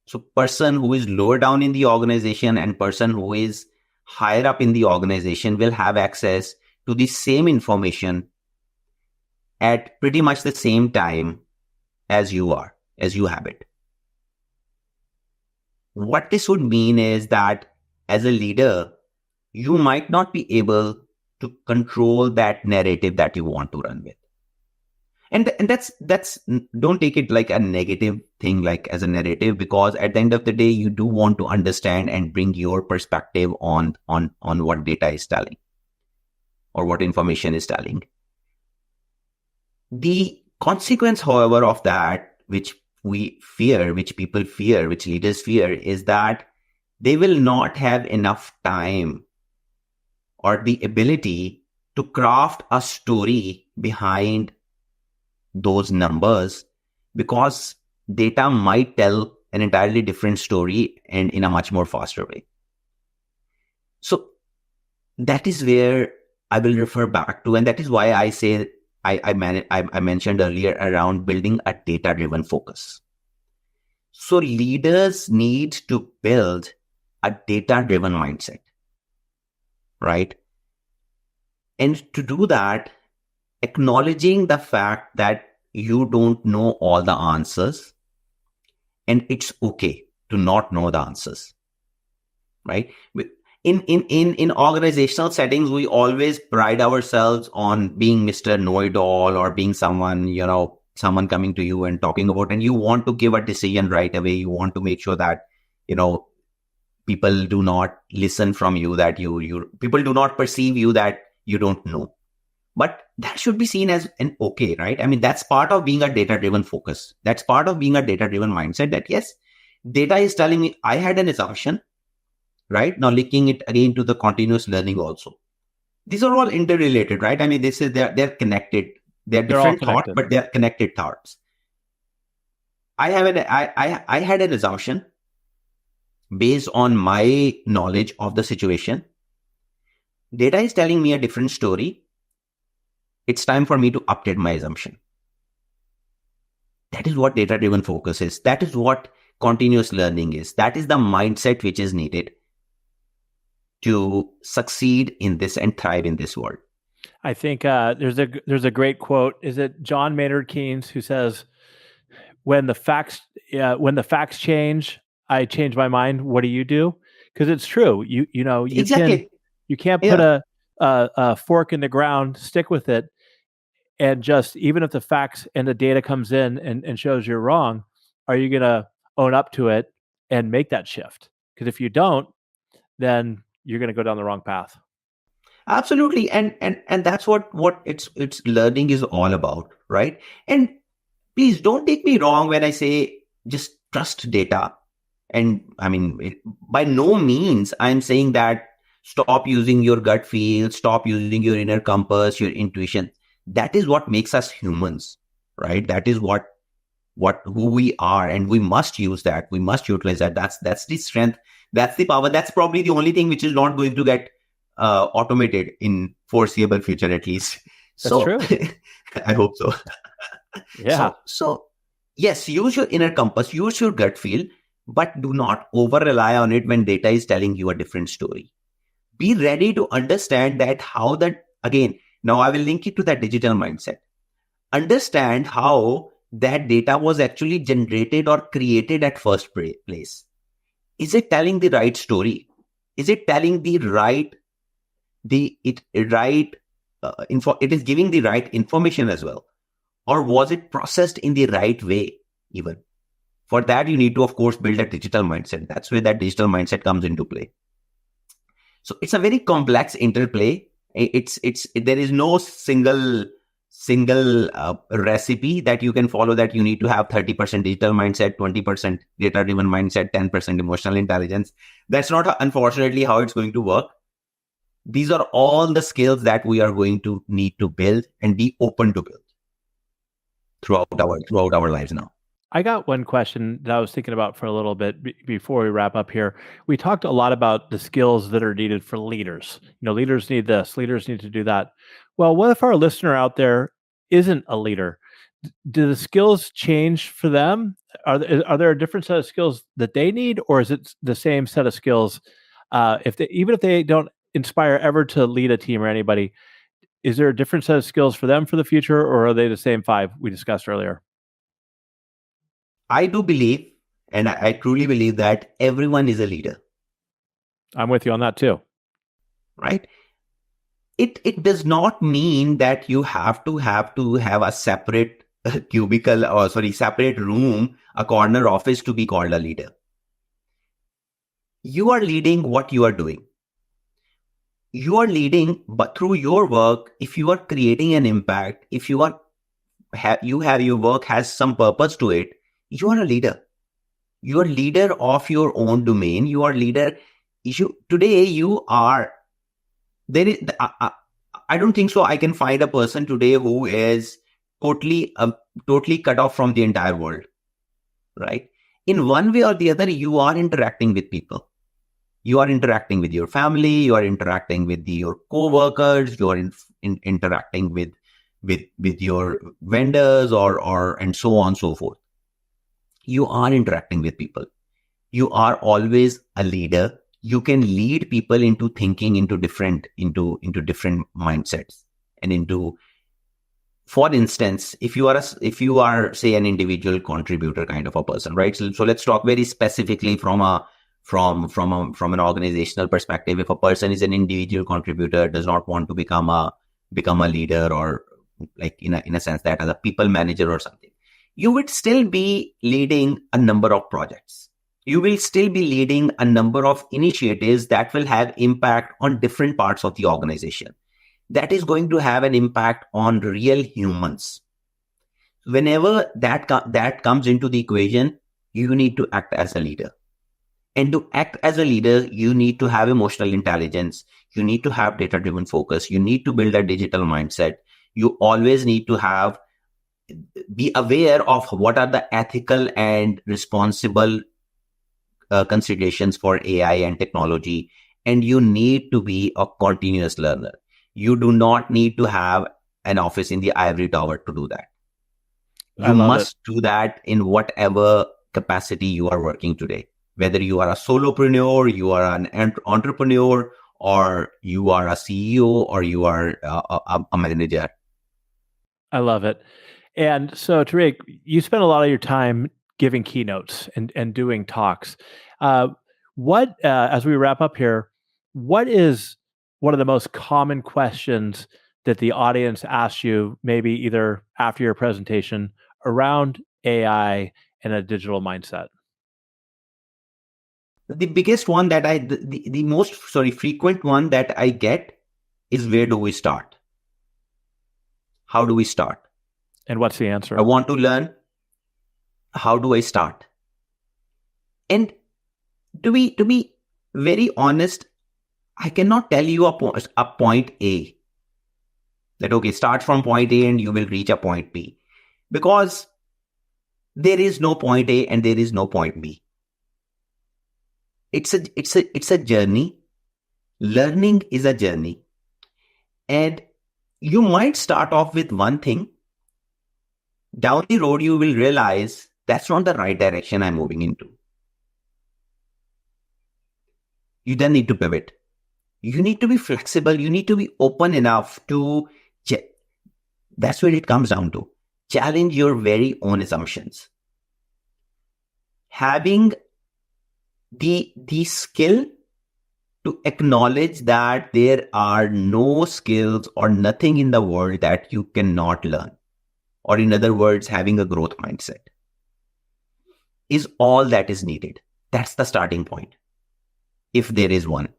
So person who is lower down in the organization and person who is higher up in the organization will have access to the same information at pretty much the same time as you have it. What this would mean is that as a leader, you might not be able to control that narrative that you want to run with. And that's don't take it like a negative thing, like as a narrative, because at the end of the day, you do want to understand and bring your perspective on what data is telling or what information is telling. The consequence, however, of that, which people fear, which leaders fear, is that they will not have enough time or the ability to craft a story behind those numbers, because data might tell an entirely different story and in a much more faster way. So that is where I will refer back to, and that is why I say I mentioned earlier around building a data-driven focus. So leaders need to build a data-driven mindset, right? And to do that, acknowledging the fact that you don't know all the answers, and it's okay to not know the answers, right? In organizational settings, we always pride ourselves on being Mr. Know-it-all, or being someone coming to you and talking about, and you want to give a decision right away. You want to make sure that, people do not listen from you, that people do not perceive you that you don't know. But that should be seen as an okay, right? I mean, that's part of being a data-driven focus. That's part of being a data-driven mindset, that yes, data is telling me I had an assumption, right? Now linking it again to the continuous learning also. These are all interrelated, right? I mean, they're connected. They're different thoughts, but they're connected thoughts. I had an assumption based on my knowledge of the situation. Data is telling me a different story. It's time for me to update my assumption. That is what data-driven focus is. That is what continuous learning is. That is the mindset which is needed to succeed in this and thrive in this world. I think there's a great quote. Is it John Maynard Keynes who says, "When the facts change, I change my mind. What do you do?" Because it's true. You Exactly. You can't put a fork in the ground, stick with it, and just, even if the facts and the data comes in and shows you're wrong, are you going to own up to it and make that shift? Because if you don't, then you're going to go down the wrong path. Absolutely. And that's what it's learning is all about, right? And please don't take me wrong when I say just trust data And I mean, by no means I'm saying that stop using your gut feel, stop using your inner compass, your intuition. That is what makes us humans, right? That is who we are, and we must use that. We must utilize that. That's the strength. That's the power. That's probably the only thing which is not going to get automated in foreseeable future, at least. That's So true. I hope so. Yeah. So yes, use your inner compass, use your gut feel, but do not over rely on it when data is telling you a different story. Be ready to understand that how that, again, now I will link it to that digital mindset. Understand how that data was actually generated or created at first place. Is it telling the right story? Is it telling the right, it is giving the right information as well? Or was it processed in the right way even? For that, you need to, of course, build a digital mindset. That's where that digital mindset comes into play. So it's a very complex interplay. There is no single recipe that you can follow, that you need to have 30% digital mindset, 20% data driven mindset, 10% emotional intelligence. That's not, unfortunately, how it's going to work. These are all the skills that we are going to need to build and be open to build throughout our lives now. I got one question that I was thinking about for a little bit before we wrap up here. We talked a lot about the skills that are needed for leaders. Leaders need this, leaders need to do that. Well, what if our listener out there isn't a leader? Do the skills change for them? Are there a different set of skills that they need, or is it the same set of skills? Even if they don't inspire ever to lead a team or anybody, is there a different set of skills for them for the future, or are they the same 5 we discussed earlier? I do believe, and I truly believe, that everyone is a leader. I'm with you on that too. Right? It does not mean that you have to have a separate cubicle, or separate room, a corner office, to be called a leader. You are leading what you are doing. You are leading, but through your work, if you are creating an impact, if you have your work has some purpose to it, you are a leader. You are leader of your own domain. You are leader. Today you are. There is. I don't think so. I can find a person today who is totally cut off from the entire world. Right? In one way or the other, you are interacting with people. You are interacting with your family. You are interacting with your coworkers. You are interacting with your vendors or and so on and so forth. You are interacting with people. You are always a leader. You can lead people into thinking into different mindsets, and for instance, if you are say an individual contributor kind of a person, right? So let's talk very specifically from an organizational perspective. If a person is an individual contributor, does not want to become a leader, or like in a sense that as a people manager or something, you would still be leading a number of projects. You will still be leading a number of initiatives that will have impact on different parts of the organization. That is going to have an impact on real humans. Whenever that comes into the equation, you need to act as a leader. And to act as a leader, you need to have emotional intelligence. You need to have data-driven focus. You need to build a digital mindset. You always need to be aware of what are the ethical and responsible considerations for AI and technology. And you need to be a continuous learner. You do not need to have an office in the ivory tower to do that. You must do that in whatever capacity you are working today. Whether you are a solopreneur, you are an entrepreneur, or you are a CEO, or you are a manager. I love it. And so, Tariq, you spend a lot of your time giving keynotes and doing talks. As we wrap up here, what is one of the most common questions that the audience asks you, maybe either after your presentation, around AI and a digital mindset? The biggest one that the most frequent one that I get is, where do we start? How do we start? And what's the answer? I want to learn. How do I start? And To be very honest, I cannot tell you a point A that, okay, start from point A and you will reach a point B, because there is no point A and there is no point B. It's a journey. Learning is a journey. And you might start off with one thing. Down the road, you will realize that's not the right direction I'm moving into. You then need to pivot. You need to be flexible. You need to be open enough to, that's where it comes down to. Challenge your very own assumptions. Having the skill to acknowledge that there are no skills or nothing in the world that you cannot learn. Or in other words, having a growth mindset is all that is needed. That's the starting point. If there is one.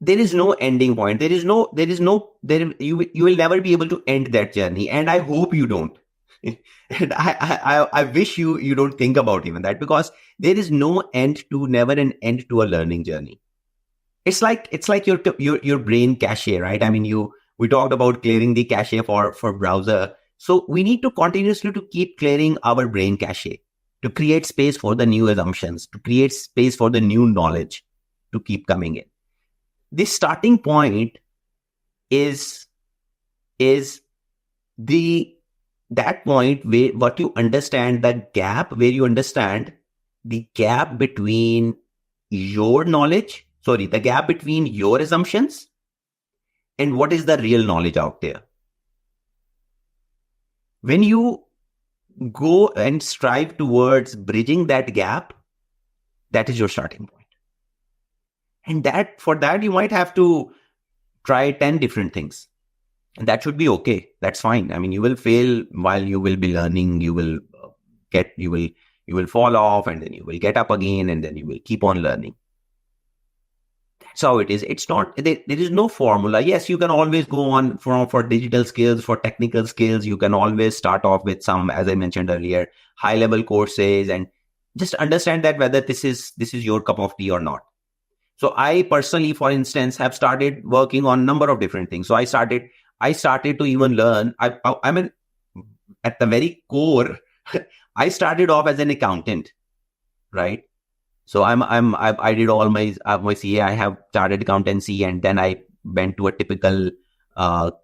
There is no ending point. You will never be able to end that journey. And I hope you don't. And I wish you don't think about even that, because there is never an end to a learning journey. It's like your brain cache, right? I mean, we talked about clearing the cache for browser. So we need to continuously to keep clearing our brain cache to create space for the new assumptions, to create space for the new knowledge to keep coming in. This starting point is that point where what you understand, the gap where you understand the gap between the gap between your assumptions and what is the real knowledge out there. When you go and strive towards bridging that gap, that is your starting point. And for that, you might have to try 10 different things. And that should be okay. That's fine. I mean, you will fail while you will be learning. You will fall off, and then you will get up again, and then you will keep on learning. That's how it is. It's not, there is no formula. Yes, you can always go on for digital skills, for technical skills. You can always start off with some, as I mentioned earlier, high level courses, and just understand that whether this is your cup of tea or not. So I personally, for instance, have started working on a number of different things. So I started to even learn. I mean, at the very core, I started off as an accountant, right? So I did all my CA. I have started accountancy, and then I went to a typical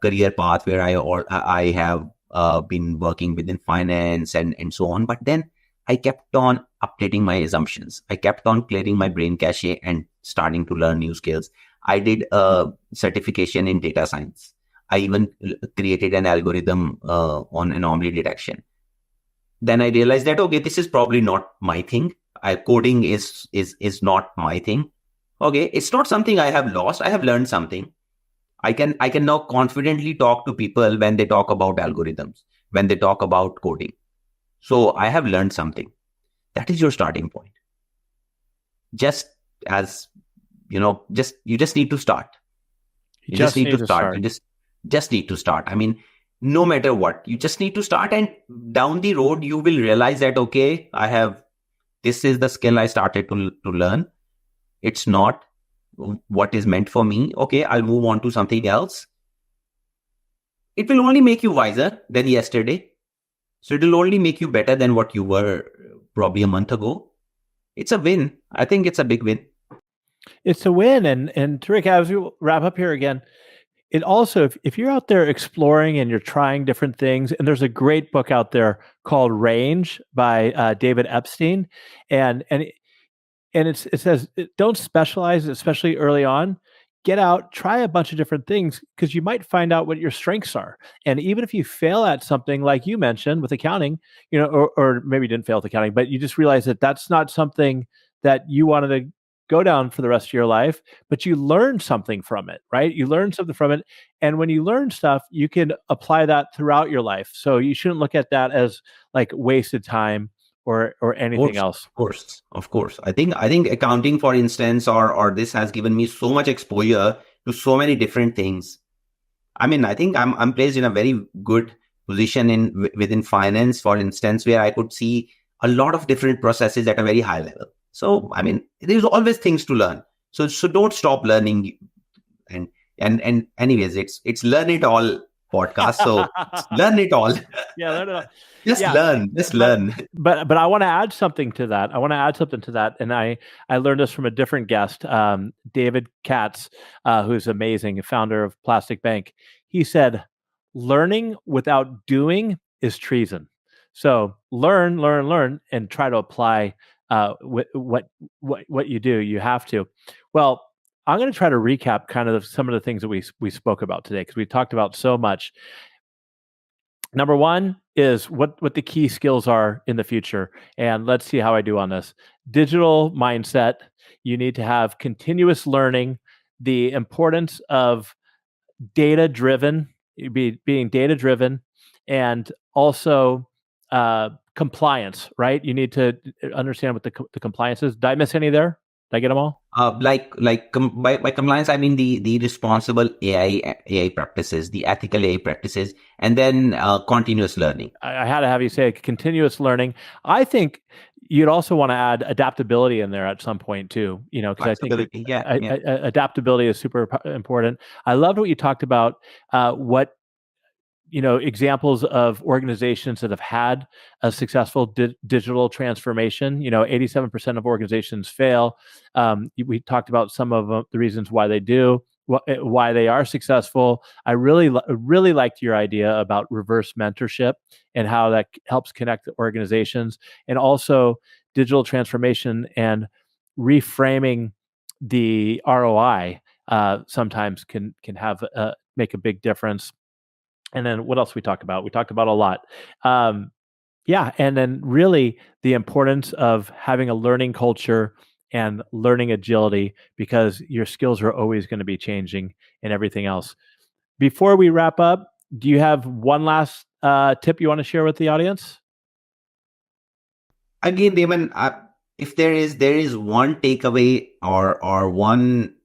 career path where I have been working within finance and so on. But then I kept on updating my assumptions. I kept on clearing my brain cache and starting to learn new skills. I did a certification in data science. I even created an algorithm on anomaly detection. Then I realized that, okay, this is probably not my thing. Coding is not my thing. Okay, it's not something I have lost. I have learned something. I can now confidently talk to people when they talk about algorithms, when they talk about coding. So I have learned something. That is your starting point. Just as, you just need to start. You just need to start. You just need to start. I mean, no matter what, you just need to start, and down the road, you will realize that, okay, this is the skill I started to learn. It's not what is meant for me. Okay, I'll move on to something else. It will only make you wiser than yesterday. So it will only make you better than what you were probably a month ago. It's a win. I think it's a big win. It's a win. And Tariq, as we wrap up here again, it also, if you're out there exploring and you're trying different things, and there's a great book out there called Range by David Epstein, and it says, don't specialize, especially early on. Get out, try a bunch of different things, because you might find out what your strengths are. And even if you fail at something, like you mentioned with accounting, or maybe you didn't fail with accounting, but you just realize that that's not something that you wanted to go down for the rest of your life, but you learn something from it, right? You learn something from it. And when you learn stuff, you can apply that throughout your life. So you shouldn't look at that as like wasted time or anything else. Of course. I think accounting, for instance, or this has given me so much exposure to so many different things. I mean, I think I'm placed in a very good position within finance, for instance, where I could see a lot of different processes at a very high level. So, I mean, there's always things to learn. So don't stop learning. And anyways, it's Learn It All podcast. So learn it all. Yeah, learn it all. Just learn. Just learn. But I want to add something to that. And I learned this from a different guest, David Katz, who's amazing, founder of Plastic Bank. He said, "Learning without doing is treason." So learn, and try to apply what you do. You have to. Well, I'm going to try to recap kind of some of the things that we spoke about today, because we talked about so much. Number one is what the key skills are in the future. And let's see how I do on this. Digital mindset. You need to have continuous learning, the importance of data-driven, being data-driven, and also compliance, right? You need to understand what the compliance is. Did I miss any there? Did I get them all? By compliance, I mean the responsible AI practices, the ethical AI practices, and then continuous learning. I had to have you say continuous learning. I think you'd also want to add adaptability in there at some point too, because I think adaptability is super important. I loved what you talked about, examples of organizations that have had a successful digital transformation. 87% of organizations fail. We talked about some of the reasons why they do, why they are successful. I really liked your idea about reverse mentorship and how that helps connect the organizations, and also digital transformation and reframing the ROI sometimes can have make a big difference. And then what else we talked about? We talked about a lot. And then really the importance of having a learning culture and learning agility, because your skills are always going to be changing and everything else. Before we wrap up, do you have one last tip you want to share with the audience? Again, Damon, if there is one takeaway or one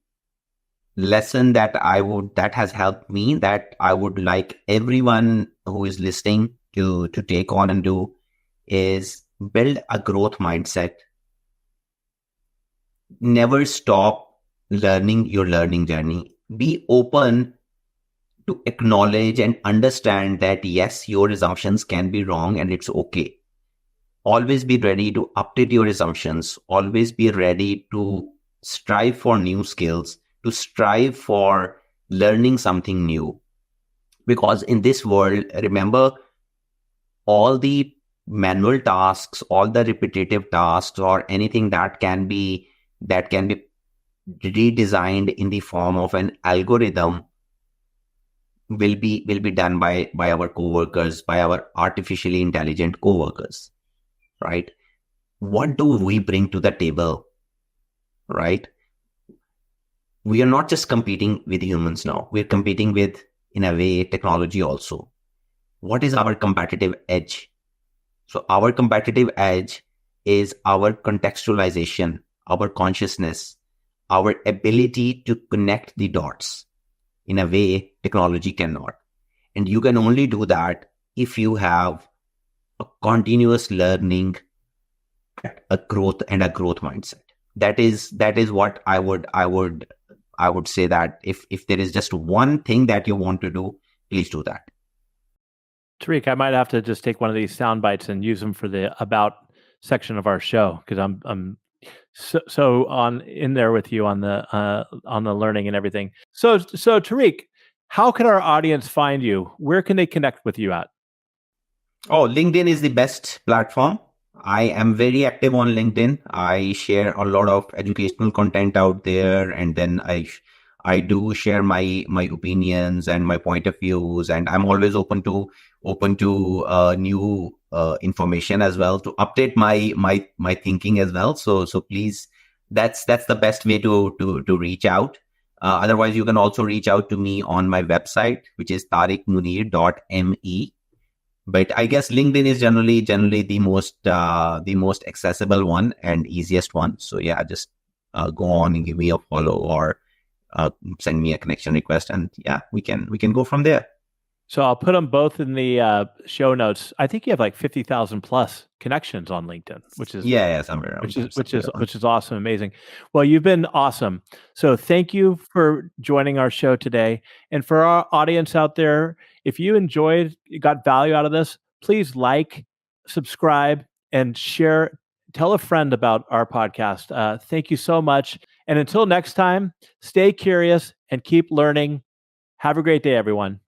lesson that has helped me, that I would like everyone who is listening to take on and do, is build a growth mindset. Never stop learning your learning journey. Be open to acknowledge and understand that yes, your assumptions can be wrong and it's okay. Always be ready to update your assumptions. Always be ready to strive for new skills, to strive for learning something new. Because in this world, remember, all the manual tasks, all the repetitive tasks, or anything that can be redesigned in the form of an algorithm will be done by our coworkers, by our artificially intelligent coworkers, right? What do we bring to the table, right? We are not just competing with humans now. We're competing with, in a way, technology also. What is our competitive edge? So our competitive edge is our contextualization, our consciousness, our ability to connect the dots in a way technology cannot. And you can only do that if you have a continuous learning, a growth mindset. That is what I would say, that if there is just one thing that you want to do, please do that. Tariq, I might have to just take one of these sound bites and use them for the about section of our show, because I'm so on in there with you on the learning and everything. So Tariq, how can our audience find you? Where can they connect with you at? Oh, LinkedIn is the best platform. I am very active on LinkedIn. I share a lot of educational content out there, and then I do share my opinions and my point of views, and I'm always open to new information as well, to update my thinking as well. So please, that's the best way to reach out. Otherwise, you can also reach out to me on my website, which is tariqmunir.me. But I guess LinkedIn is generally the most accessible one and easiest one. So yeah, just go on and give me a follow, or send me a connection request, and yeah, we can go from there. So I'll put them both in the show notes. I think you have like 50,000 plus connections on LinkedIn, which is somewhere around which is awesome, amazing. Well, you've been awesome. So thank you for joining our show today. And for our audience out there, if you got value out of this, please like, subscribe, and share. Tell a friend about our podcast. Thank you so much. And until next time, stay curious and keep learning. Have a great day, everyone.